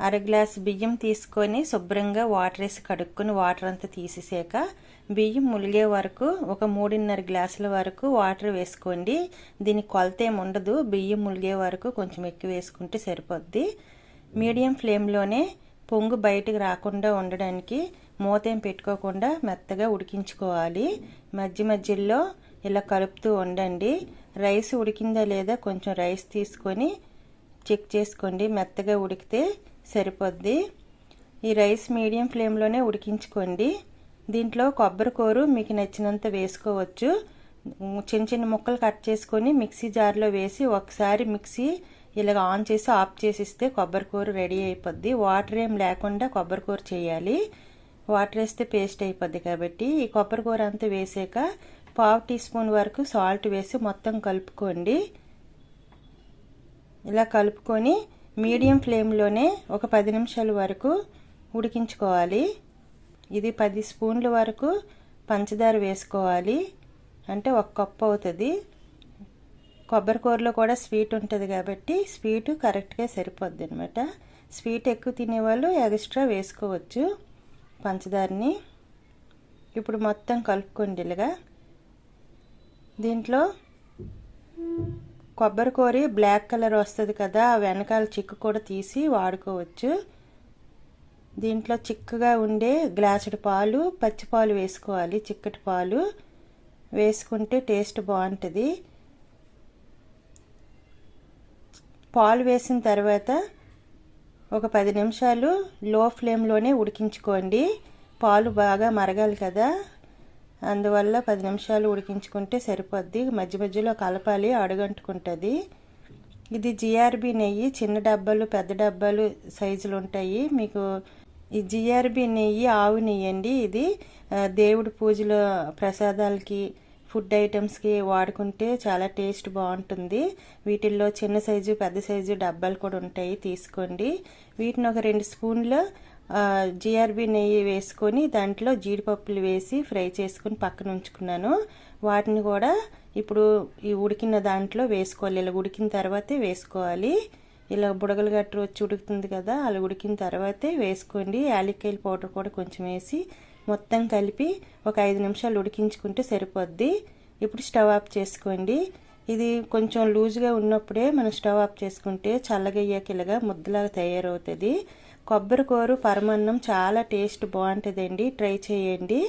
అర గ్లాస్ బియ్యం తీసుకొని శుభ్రంగా వాటర్ వేసి కడుక్కొని వాటర్ అంతా తీసేసాక బియ్యం ములిగే వరకు ఒక 3.5 గ్లాసుల వరకు వాటర్ వేసుకోండి. దీనికి కొలత ఏమి ఉండదు, బియ్యం ములిగే వరకు కొంచెం ఎక్కువ వేసుకుంటే సరిపోద్ది. మీడియం ఫ్లేమ్లోనే పొంగు బయటకు రాకుండా ఉండడానికి మూతేం పెట్టుకోకుండా మెత్తగా ఉడికించుకోవాలి. మధ్య మధ్యలో ఇలా కలుపుతూ ఉండండి. రైస్ ఉడికిందా లేదా కొంచెం రైస్ తీసుకొని చెక్ చేసుకోండి. మెత్తగా ఉడికితే సరిపోద్ది. ఈ రైస్ మీడియం ఫ్లేమ్లోనే ఉడికించుకోండి. దీంట్లో కొబ్బరి కూర మీకు నచ్చినంత వేసుకోవచ్చు. చిన్న చిన్న ముక్కలు కట్ చేసుకొని మిక్సీ జార్లో వేసి ఒకసారి మిక్సీ ఇలాగ ఆన్ చేసి ఆఫ్ చేసిస్తే కొబ్బరి కూర రెడీ అయిపోద్ది. వాటర్ ఏం లేకుండా కొబ్బరి కూర చేయాలి. వాటర్ వేస్తే పేస్ట్ అయిపోద్ది కాబట్టి ఈ కొబ్బరి కూర అంతా వేసాక 1/2 టీ స్పూన్ వరకు సాల్ట్ వేసి మొత్తం కలుపుకోండి. ఇలా కలుపుకొని మీడియం ఫ్లేమ్లోనే ఒక 10 నిమిషాల వరకు ఉడికించుకోవాలి. ఇది 10 స్పూన్ల వరకు పంచదార వేసుకోవాలి, అంటే 1 కప్పు అవుతుంది. కొబ్బరి కూరలో కూడా స్వీట్ ఉంటుంది కాబట్టి స్వీట్ కరెక్ట్గా సరిపోద్ది అనమాట. స్వీట్ ఎక్కువ తినేవాళ్ళు ఎక్స్ట్రా వేసుకోవచ్చు పంచదారని. ఇప్పుడు మొత్తం కలుపుకోండి ఇలాగా. దీంట్లో కొబ్బరి కూర బ్లాక్ కలర్ వస్తుంది కదా, వెనకాల చిక్కు కూడా తీసి వాడుకోవచ్చు. దీంట్లో చిక్కగా ఉండే గ్లాసుడు పాలు, పచ్చి పాలు వేసుకోవాలి. చిక్కటి పాలు వేసుకుంటే టేస్ట్ బాగుంటుంది. పాలు వేసిన తర్వాత ఒక 10 నిమిషాలు లో ఫ్లేమ్లోనే ఉడికించుకోండి. పాలు బాగా మరగాలి కదా, అందువల్ల 10 నిమిషాలు ఉడికించుకుంటే సరిపోద్ది. మధ్య మధ్యలో కలపాలి, అడుగంటుకుంటుంది. ఇది జిఆర్బి నెయ్యి. చిన్న డబ్బాలు పెద్ద డబ్బాలు సైజులు ఉంటాయి. మీకు ఈ జిఆర్బి నెయ్యి ఆవు నెయ్యి అండి. ఇది దేవుడి పూజల ప్రసాదాలకి ఫుడ్ ఐటమ్స్కి వాడుకుంటే చాలా టేస్ట్ బాగుంటుంది. వీటిల్లో చిన్న సైజు పెద్ద సైజు డబ్బాలు కూడా ఉంటాయి, తీసుకోండి. వీటిని ఒక 2 స్పూన్ల జిఆర్బి నెయ్యి వేసుకొని దాంట్లో జీడిపప్పులు వేసి ఫ్రై చేసుకుని పక్కన ఉంచుకున్నాను. వాటిని కూడా ఇప్పుడు ఈ ఉడికిన దాంట్లో వేసుకోవాలి. ఇలా ఉడికిన తర్వాతే వేసుకోవాలి. ఇలా బుడగలు గట్టు వచ్చి ఉడుకుతుంది కదా, అలా ఉడికిన తర్వాతే వేసుకోండి. యాలక్కాయల పౌడర్ కూడా కొంచెం వేసి మొత్తం కలిపి ఒక 5 నిమిషాలు ఉడికించుకుంటే సరిపోద్ది. ఇప్పుడు స్టవ్ ఆఫ్ చేసుకోండి. ఇది కొంచెం లూజ్గా ఉన్నప్పుడే మనం స్టవ్ ఆఫ్ చేసుకుంటే చల్లగయ్యాక ఇలాగా ముద్దలాగా తయారవుతుంది. కొబ్బరి కూర పరమాన్నం చాలా టేస్ట్ బాగుంటుందండి. ట్రై చేయండి.